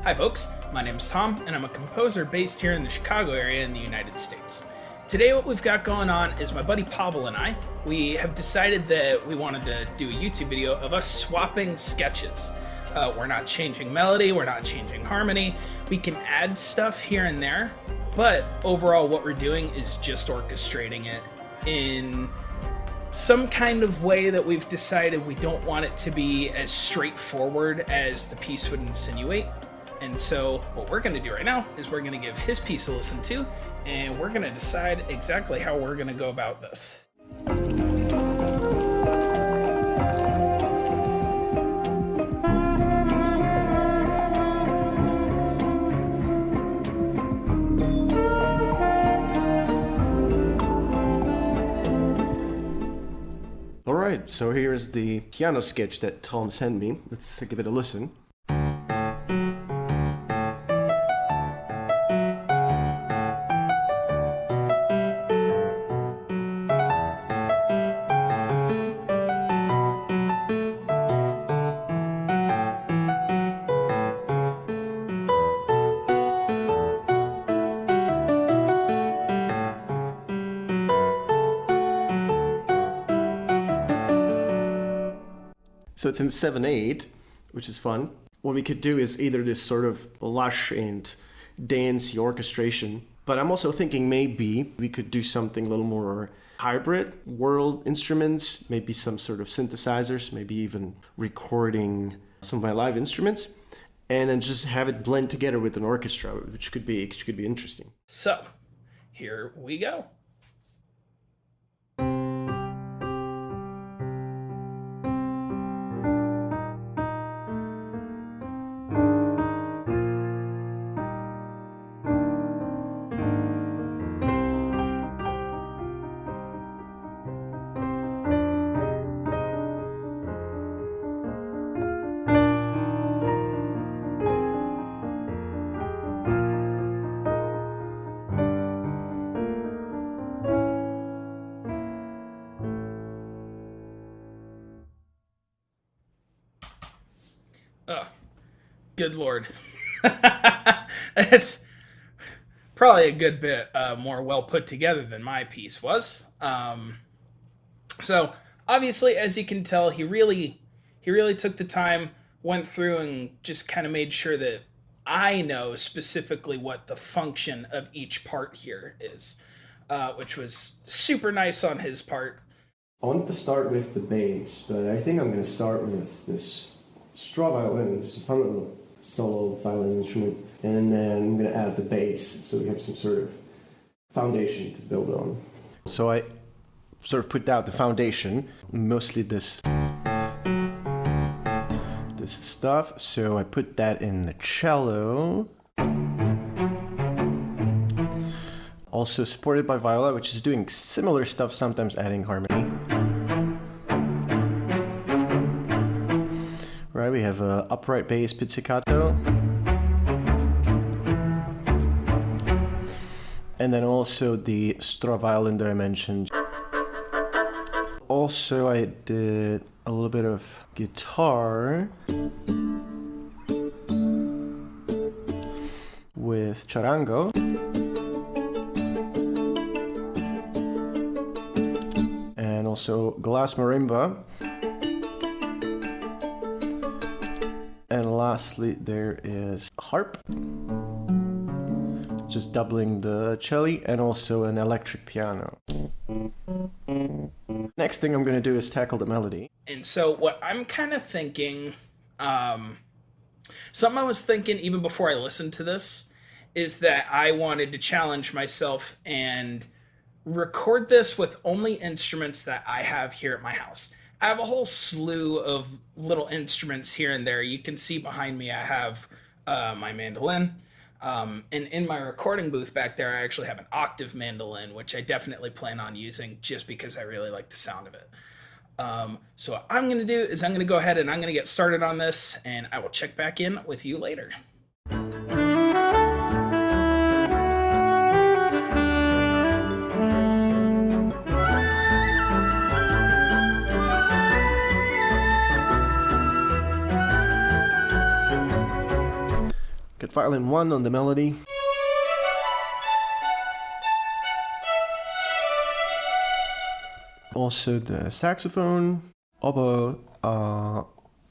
Hi folks, my name's Tom, and I'm a composer based here in the Chicago area in the United States. Today what we've got going on is my buddy Pavel and I, we have decided that we wanted to do a YouTube video of us swapping sketches. We're not changing melody, we're not changing harmony, we can add stuff here and there, but overall what we're doing is just orchestrating it in some kind of way that we've decided we don't want it to be as straightforward as the piece would insinuate. And so what we're going to do right now is we're going to give his piece a listen to, and we're going to decide exactly how we're going to go about this. All right, so here's the piano sketch that Tom sent me. Let's give it a listen. So it's in 7/8, which is fun. What we could do is either this sort of lush and dancey orchestration, but I'm also thinking maybe we could do something a little more hybrid, world instruments, maybe some sort of synthesizers, maybe even recording some of my live instruments, and then just have it blend together with an orchestra, which could be interesting. So, here we go. Oh, good Lord. It's probably a good bit more well put together than my piece was. So obviously, as you can tell, he really took the time, went through and just kind of made sure that I know specifically what the function of each part here is, which was super nice on his part. I wanted to start with the bass, but I think I'm going to start with this straw violin, which is a fun little solo violin instrument, and then I'm going to add the bass, so we have some sort of foundation to build on. So I sort of put out the foundation, mostly this stuff, so I put that in the cello. Also supported by viola, which is doing similar stuff, sometimes adding harmony. Right, we have a upright bass pizzicato, and then also the straw violin that I mentioned. Also, I did a little bit of guitar with charango, and also glass marimba. And lastly, there is harp, just doubling the cello, and also an electric piano. Next thing I'm going to do is tackle the melody. And so what I'm kind of thinking, something I was thinking even before I listened to this, is that I wanted to challenge myself and record this with only instruments that I have here at my house. I have a whole slew of little instruments here and there. You can see behind me I have my mandolin. And in my recording booth back there, I actually have an octave mandolin, which I definitely plan on using just because I really like the sound of it. So what I'm going to do is I'm going to go ahead and I'm going to get started on this, and I will check back in with you later. Got violin 1 on the melody. Also the saxophone, oboe,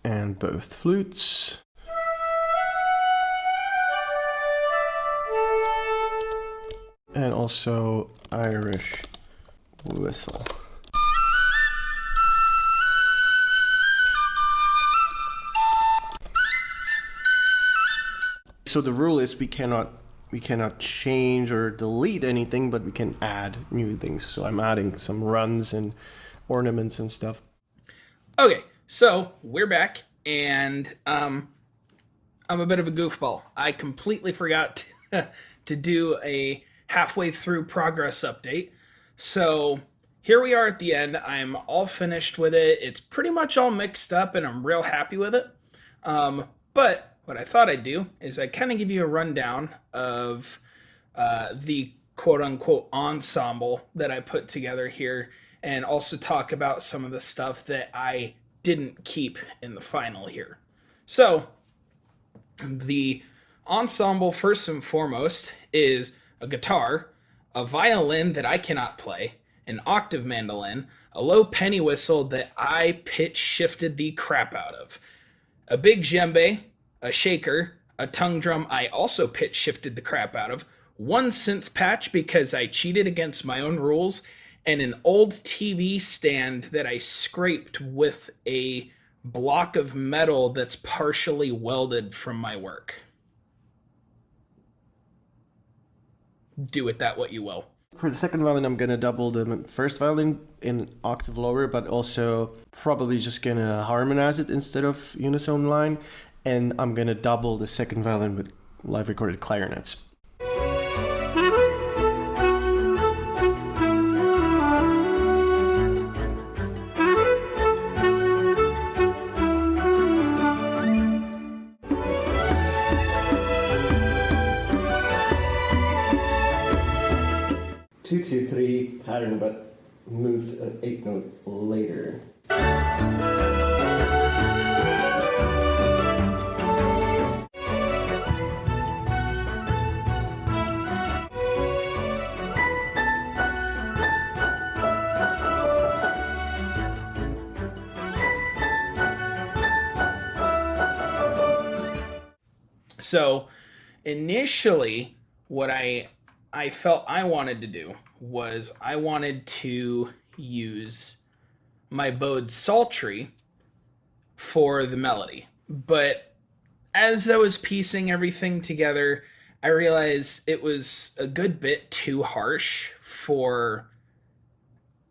and both flutes. And also Irish whistle. So the rule is we cannot change or delete anything, but we can add new things. So I'm adding some runs and ornaments and stuff. Okay, so we're back, and I'm a bit of a goofball. I completely forgot to do a halfway through progress update. So here we are at the end. I'm all finished with it. It's pretty much all mixed up, and I'm real happy with it. But what I thought I'd do is I'd kind of give you a rundown of the quote-unquote ensemble that I put together here, and also talk about some of the stuff that I didn't keep in the final here. So the ensemble, first and foremost, is a guitar, a violin that I cannot play, an octave mandolin, a low penny whistle that I pitch shifted the crap out of, a big djembe, a shaker, a tongue drum I also pitch shifted the crap out of, one synth patch because I cheated against my own rules, and an old TV stand that I scraped with a block of metal that's partially welded from my work. Do with that what you will. For the second violin, I'm gonna double the first violin in octave lower, but also probably just gonna harmonize it instead of unison line. And I'm gonna double the second violin with live recorded clarinets. Two, two, three pattern, but moved an 8 note later. So initially what I felt I wanted to do was I wanted to use my bowed psaltery for the melody. But as I was piecing everything together, I realized it was a good bit too harsh for...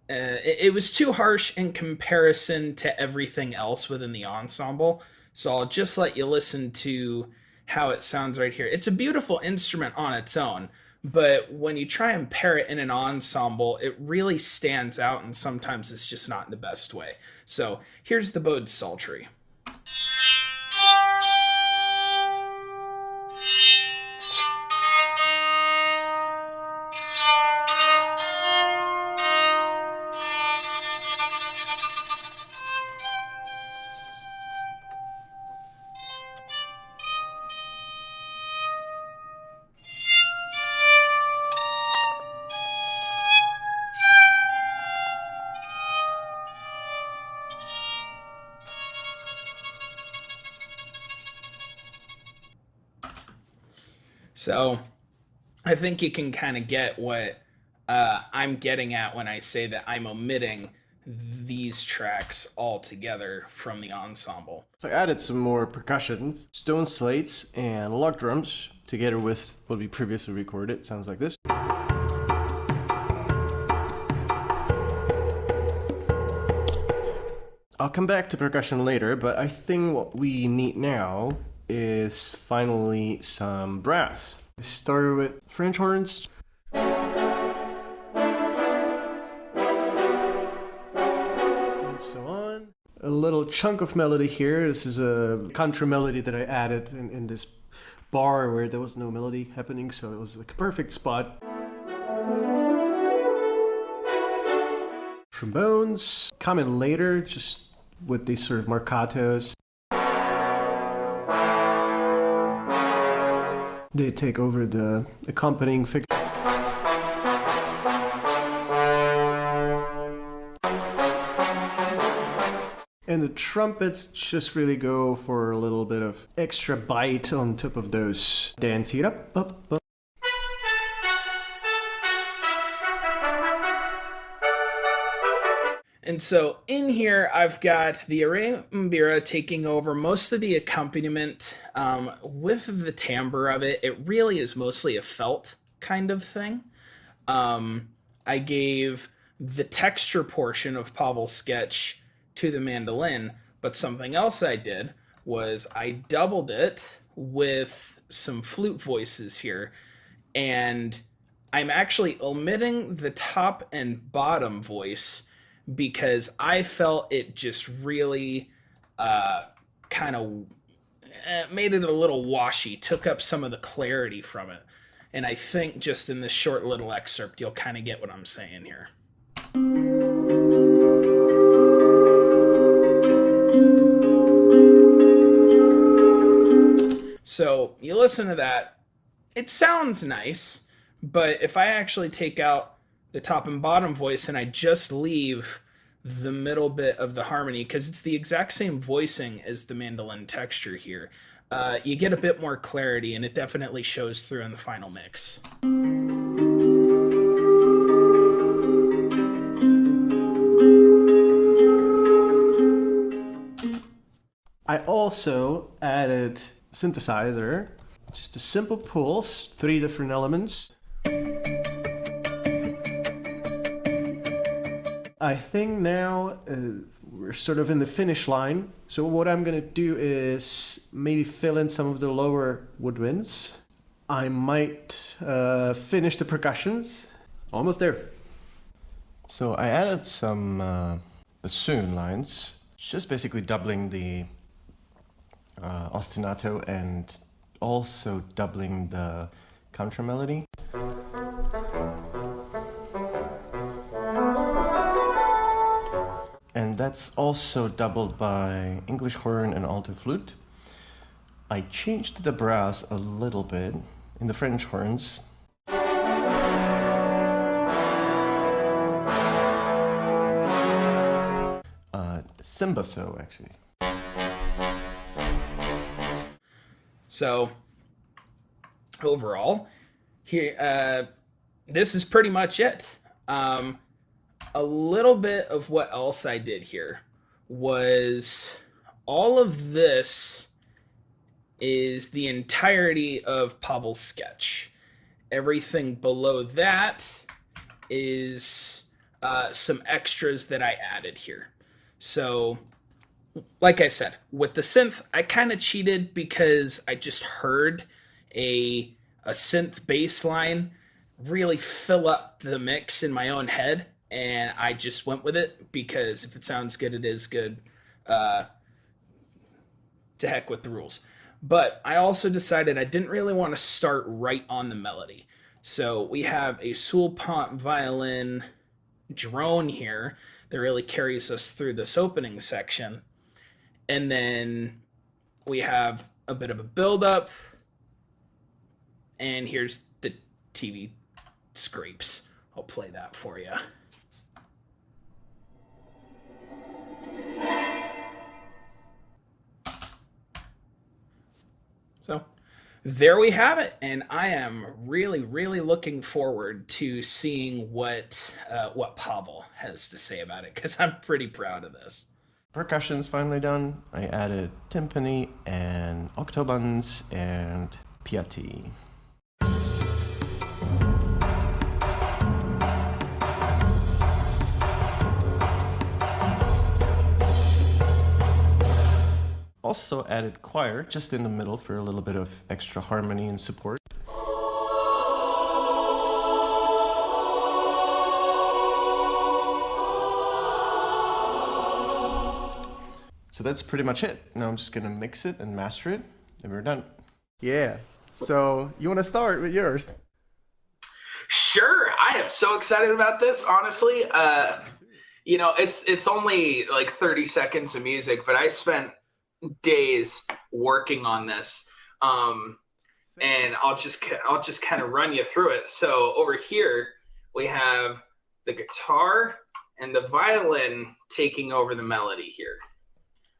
it was too harsh in comparison to everything else within the ensemble. So I'll just let you listen to how it sounds right here. It's a beautiful instrument on its own, but when you try and pair it in an ensemble, it really stands out, and sometimes it's just not in the best way. So here's the bowed psaltery. So I think you can kind of get what I'm getting at when I say that I'm omitting these tracks altogether from the ensemble. So I added some more percussion, stone slates and log drums together with what we previously recorded. Sounds like this. I'll come back to percussion later, but I think what we need now is finally some brass. I started with French horns. And so on. A little chunk of melody here. This is a contra melody that I added in this bar where there was no melody happening, so it was like a perfect spot. Trombones come in later, just with these sort of marcatos. They take over the accompanying figure. And the trumpets just really go for a little bit of extra bite on top of those dance here. Up. And so in here, I've got the Array Mbira taking over most of the accompaniment. With the timbre of it, it really is mostly a felt kind of thing. I gave the texture portion of Pavel's sketch to the mandolin, but something else I did was I doubled it with some flute voices here, and I'm actually omitting the top and bottom voice because I felt it just really kind of made it a little washy, took up some of the clarity from it. And I think just in this short little excerpt, you'll kind of get what I'm saying here. So you listen to that, it sounds nice, but if I actually take out the top and bottom voice and I just leave the middle bit of the harmony, because it's the exact same voicing as the mandolin texture here, you get a bit more clarity, and it definitely shows through in the final mix. I also added synthesizer, just a simple pulse, 3 different elements. I think now we're sort of in the finish line. So what I'm going to do is maybe fill in some of the lower woodwinds. I might finish the percussions. Almost there. So I added some bassoon lines, just basically doubling the ostinato and also doubling the counter melody. And that's also doubled by English horn and alto flute. I changed the brass a little bit in the French horns. Cimbasso, actually. So overall, here, this is pretty much it. A little bit of what else I did here was all of this is the entirety of Pavel's sketch. Everything below that is some extras that I added here. So, like I said, with the synth, I kind of cheated because I just heard a synth bass line really fill up the mix in my own head. And I just went with it because if it sounds good, it is good. To heck with the rules. But I also decided I didn't really want to start right on the melody. So we have a Sulpant violin drone here that really carries us through this opening section. And then we have a bit of a build-up. And here's the TV scrapes. I'll play that for you. So there we have it, and I am really, really looking forward to seeing what Pavel has to say about it, because I'm pretty proud of this. Percussion's finally done. I added timpani and octobuns and piatti. Also added choir just in the middle for a little bit of extra harmony and support. So that's pretty much it. Now I'm just gonna mix it and master it, and we're done. Yeah. So you want to start with yours? Sure. I am so excited about this, honestly. It's only like 30 seconds of music, but I spent days working on this. and I'll just kind of run you through it. So over here we have the guitar and the violin taking over the melody here.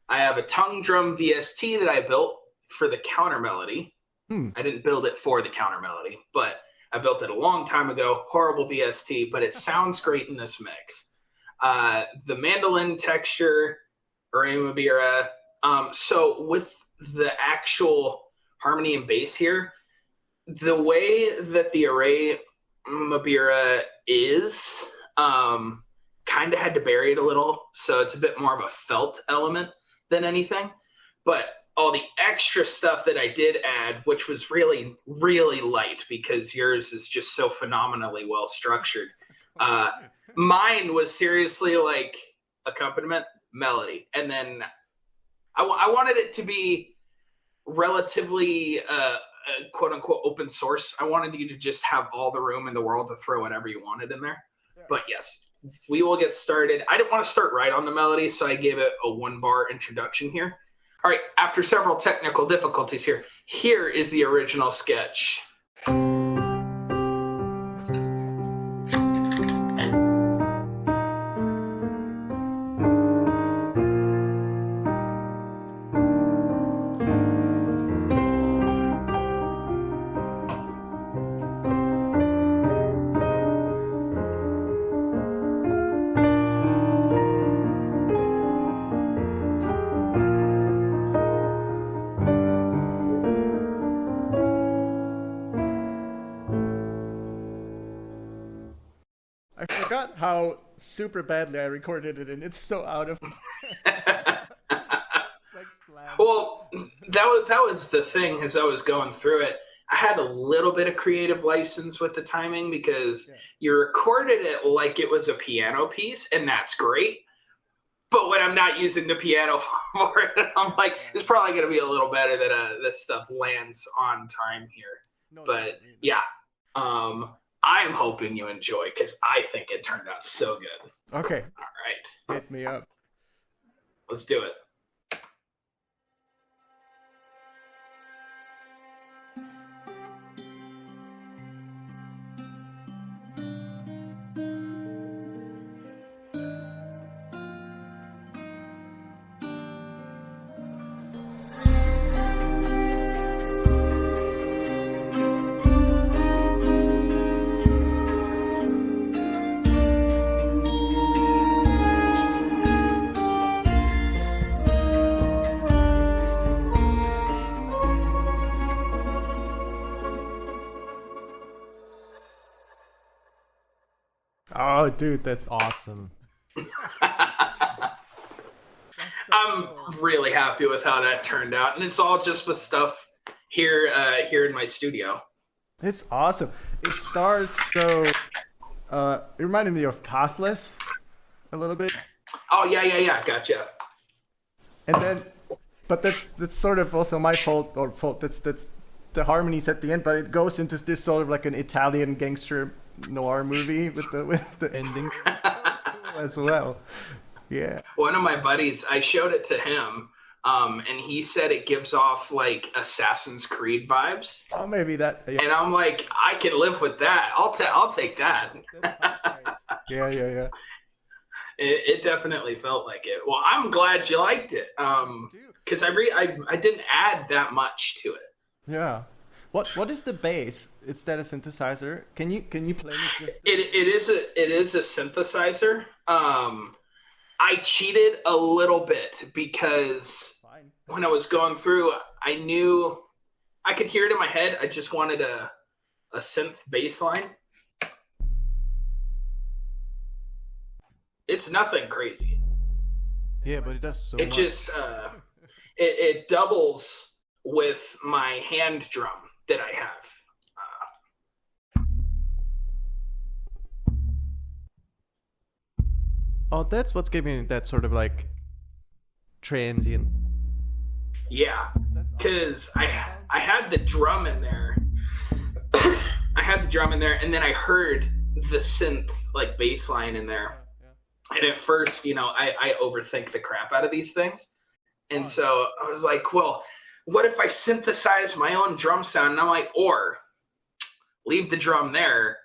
I have a tongue drum VST that I built for the counter melody. I didn't build it for the counter melody, but I built it a long time ago. Horrible VST, but it sounds great in this mix. The mandolin texture, Array Mabira. So with the actual harmony and bass here, the way that the Array Mabira is, kind of had to bury it a little. So it's a bit more of a felt element than anything. But all the extra stuff that I did add, which was really, really light because yours is just so phenomenally well structured. Mine was seriously like accompaniment, melody. And then I wanted it to be relatively quote unquote open source. I wanted you to just have all the room in the world to throw whatever you wanted in there. But yes, we will get started. I didn't want to start right on the melody, so I gave it a 1-bar introduction here. All right, after several technical difficulties here is the original sketch. I forgot how super badly I recorded it, and it's so out of. It's like flat. Well, that was the thing as I was going through it. I had a little bit of creative license with the timing because you recorded it like it was a piano piece, and that's great. But when I'm not using the piano for it, I'm like, it's probably going to be a little better that this stuff lands on time here. But yeah, I'm hoping you enjoy because I think it turned out so good. Okay. All right. Hit me up. Let's do it. Oh, dude, that's awesome. I'm really happy with how that turned out, and it's all just with stuff here in my studio. It's awesome. It starts so. It reminded me of Pathless a little bit. Oh yeah, gotcha. And then, but that's sort of also my fault. That's the harmonies at the end, but it goes into this sort of like an Italian gangster noir movie with the ending as well. Yeah. One of my buddies, I showed it to him, and he said it gives off like Assassin's Creed vibes. Oh, maybe that. Yeah. And I'm like, I can live with that. I'll take that. Yeah. It definitely felt like it. Well, I'm glad you liked it. Because I didn't add that much to it. Yeah. What is the bass? Is that a synthesizer? Can you play me just? It is a synthesizer. I cheated a little bit because when I was going through, I knew I could hear it in my head. I just wanted a synth bass line. It's nothing crazy. Yeah, but it does so it much. Just it doubles with my hand drum that I have. Oh, that's what's giving that sort of like transient. Yeah, because I had the drum in there. I had the drum in there, and then I heard the synth like bass line in there. And at first, I overthink the crap out of these things. And so I was like, well, what if I synthesize my own drum sound? And I'm like, or leave the drum there,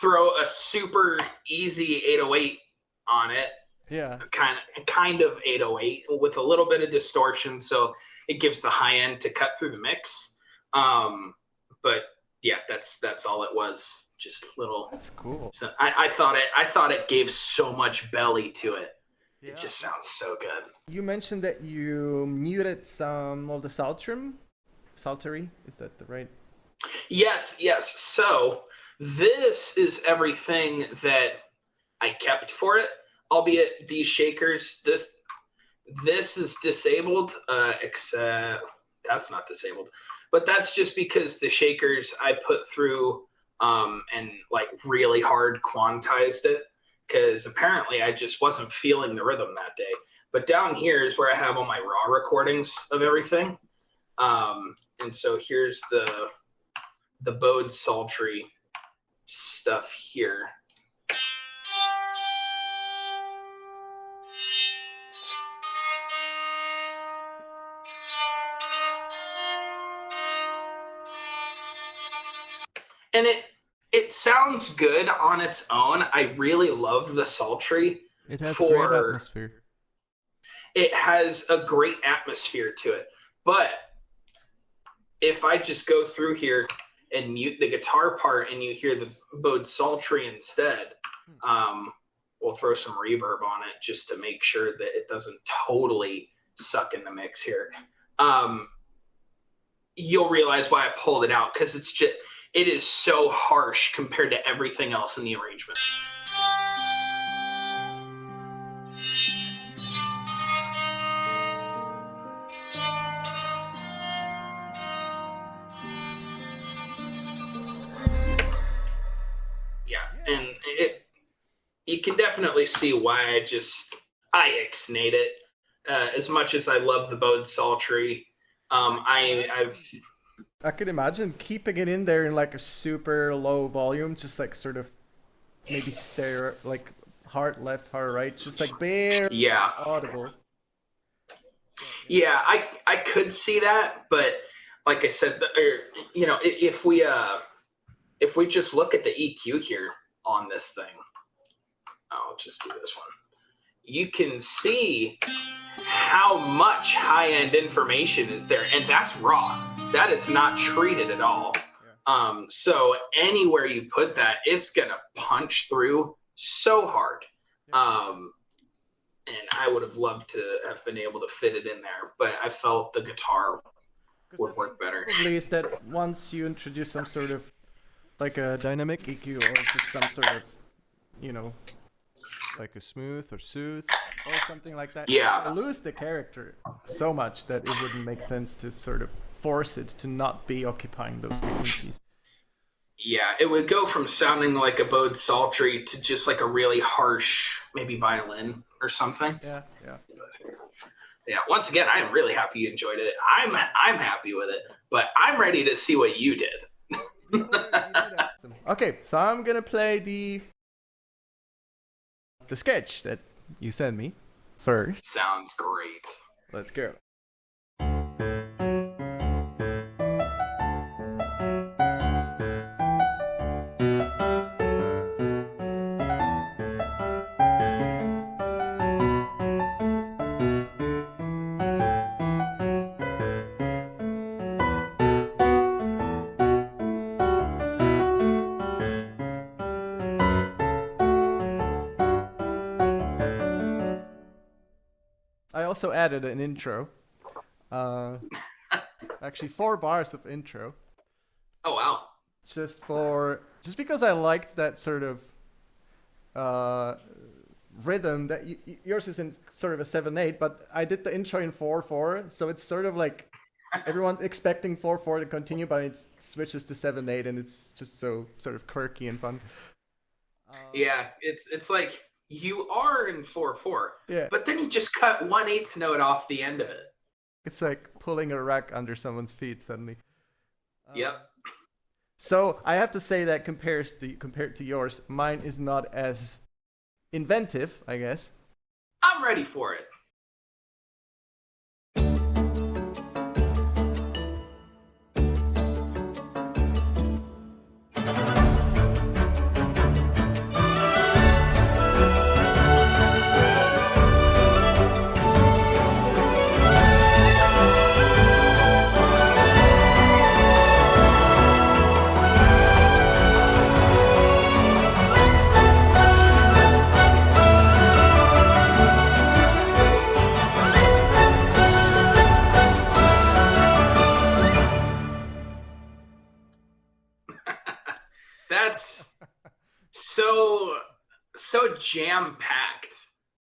throw a super easy 808 on it. Yeah. Kind of 808 with a little bit of distortion, so it gives the high end to cut through the mix. But yeah, that's all it was. Just little. That's cool. So I thought it gave so much belly to it. Yeah. It just sounds so good. You mentioned that you muted some of the psaltery. Is that the right? Yes. So this is everything that I kept for it, albeit these shakers. This is disabled. Except that's not disabled, but that's just because the shakers I put through and like really hard quantized it, because apparently I just wasn't feeling the rhythm that day. But down here is where I have all my raw recordings of everything. And so here's the bowed sultry stuff here. And it sounds good on its own. I really love the sultry. It has great atmosphere. It has a great atmosphere to it. But if I just go through here and mute the guitar part and you hear the bowed sultry instead, we'll throw some reverb on it just to make sure that it doesn't totally suck in the mix here. You'll realize why I pulled it out, because it is so harsh compared to everything else in the arrangement. Yeah, and you can definitely see why I ixnayed it. As much as I love the bowed sultry, I could imagine keeping it in there in like a super low volume, just like sort of maybe stare like hard left, hard right, just like barely audible. Yeah, I could see that, but like I said, if we just look at the EQ here on this thing, I'll just do this one. You can see how much high-end information is there, and that's raw. That is not treated at all. Yeah. So anywhere you put that, it's gonna punch through so hard. Yeah. And I would have loved to have been able to fit it in there, but I felt the guitar would work better. Probably is that once you introduce some sort of like a dynamic EQ or just some sort of, like a smooth or soothe or something like that, you lose the character so much that it wouldn't make sense to sort of force it to not be occupying those frequencies. Yeah, it would go from sounding like a bowed sultry to just like a really harsh, maybe violin or something. Yeah. Yeah, once again, I am really happy you enjoyed it. I'm happy with it, but I'm ready to see what you did. Okay, so I'm gonna play the sketch that you sent me first. Sounds great. Let's go. I also added an intro. Actually 4 bars of intro. Oh wow. Just because I liked that sort of rhythm that yours is in sort of a 7/8, but I did the intro in 4/4, so it's sort of like everyone's expecting 4/4 to continue, but it switches to 7/8, and it's just so sort of quirky and fun. Yeah, it's like you are in 4/4, yeah, but then you just cut 1/8 note off the end of it. It's like pulling a rug under someone's feet suddenly. Yep. So I have to say that compared to yours, mine is not as inventive, I guess. I'm ready for it. That's so jam packed.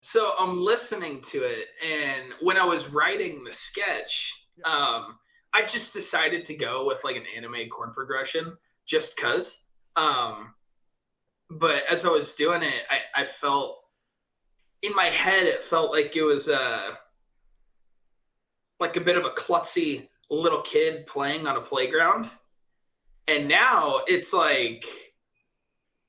So I'm listening to it, and when I was writing the sketch, I just decided to go with like an anime chord progression, just cause. But as I was doing it, I felt in my head it felt like it was like a bit of a klutzy little kid playing on a playground, and now it's like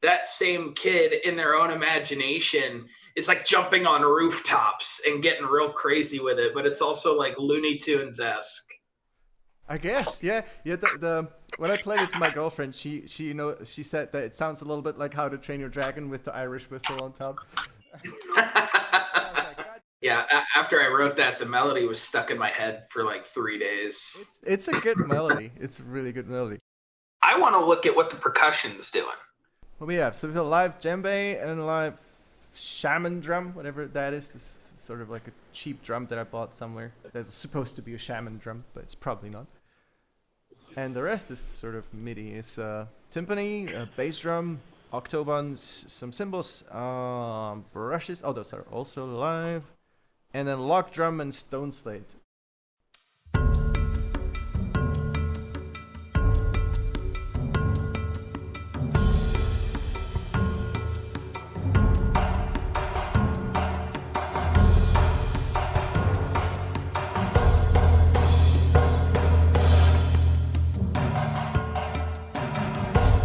that same kid in their own imagination is like jumping on rooftops and getting real crazy with it, but it's also like Looney Tunes-esque. I guess, yeah. The when I played it to my girlfriend, she said that it sounds a little bit like How to Train Your Dragon with the Irish whistle on top. Yeah, after I wrote that, the melody was stuck in my head for like 3 days. It's a good melody. It's a really good melody. I want to look at what the percussion's doing. What we have? So we have a live djembe and a live shaman drum, whatever that is. This is sort of like a cheap drum that I bought somewhere. That's supposed to be a shaman drum, but it's probably not. And the rest is sort of MIDI. It's timpani, a bass drum, octobuns, some cymbals, brushes. Oh, those are also live. And then lock drum and stone slate.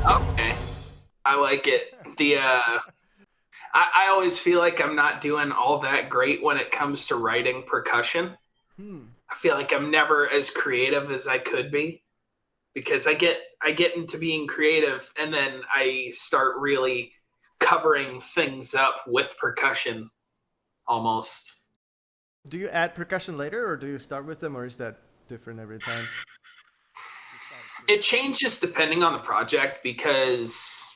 Okay, I like it. I always feel like I'm not doing all that great when it comes to writing percussion. I feel like I'm never as creative as I could be, because I get into being creative and then I start really covering things up with percussion almost. Do you add percussion later, or do you start with them, or is that different every time? It changes depending on the project, because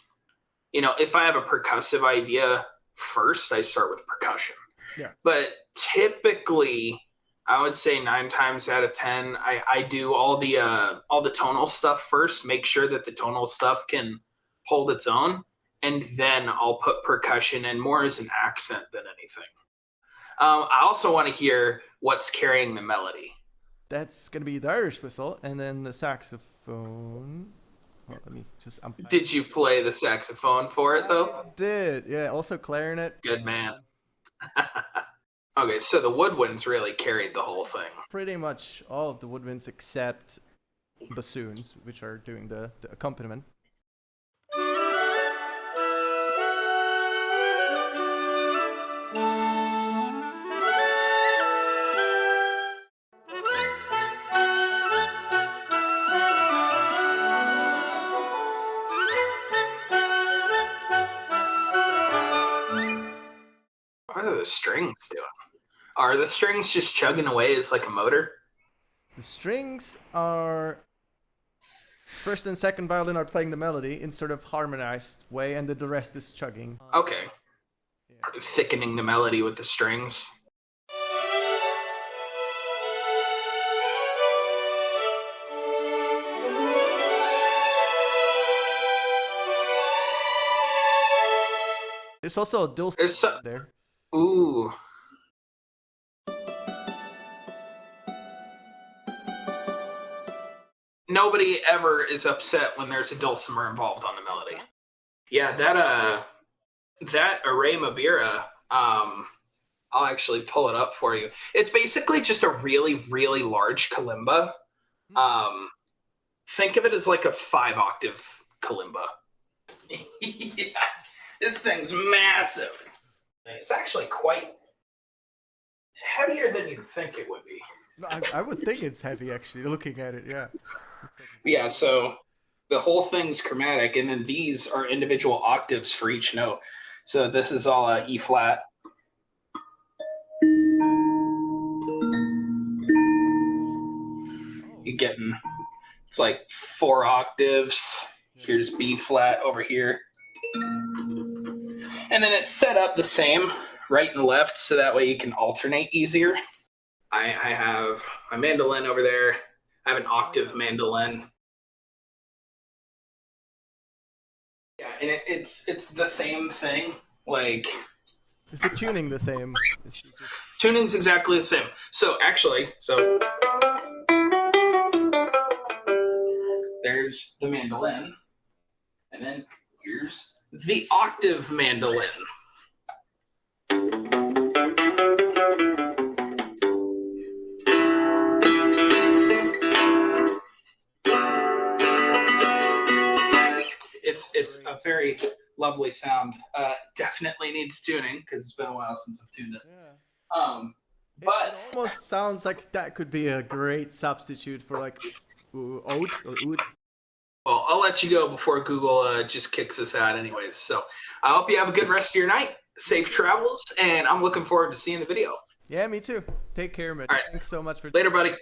if I have a percussive idea first, I start with percussion. Yeah. But typically, I would say 9 times out of 10, I do all the tonal stuff first, make sure that the tonal stuff can hold its own, and then I'll put percussion in more as an accent than anything. I also want to hear what's carrying the melody. That's gonna be the Irish whistle, and then the saxophone. Well, let me just. Did you play the saxophone for it though? I did, yeah. Also clarinet. Good man. Okay, so the woodwinds really carried the whole thing. Pretty much all of the woodwinds except bassoons, which are doing the accompaniment. What are the strings doing? Are the strings just chugging away as like a motor? The strings are first and second violin are playing the melody in sort of harmonized way, and then the rest is chugging. Okay. Thickening the melody with the strings. There's also a dulcimer There's so- there. Ooh. Nobody ever is upset when there's a dulcimer involved on the melody. Yeah, that Array Mabira, I'll actually pull it up for you. It's basically just a really, really large kalimba. Think of it as like a 5-octave kalimba. Yeah, this thing's massive. It's actually quite heavier than you'd think it would be. No, I would think it's heavy, actually, looking at it, yeah. Yeah, so the whole thing's chromatic, and then these are individual octaves for each note. So this is all E flat. You're getting, it's like 4 octaves. Here's B flat over here. And then it's set up the same, right and left, so that way you can alternate easier. I have my mandolin over there. I have an octave mandolin. and it's the same thing. Like, Is the tuning the same? tuning's exactly the same. So actually, there's the mandolin, and then here's the octave mandolin. It's a very lovely sound. Definitely needs tuning because it's been a while since I've tuned it. Yeah. But it almost sounds like that could be a great substitute for like oud or oud. well, I'll let you go before Google just kicks us out anyways. So I hope you have a good rest of your night. Safe travels, and I'm looking forward to seeing the video. Yeah, me too. Take care, Mitch. All right. Thanks so much for Later, buddy.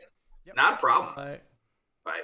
Yep. Not a problem. Bye. Bye.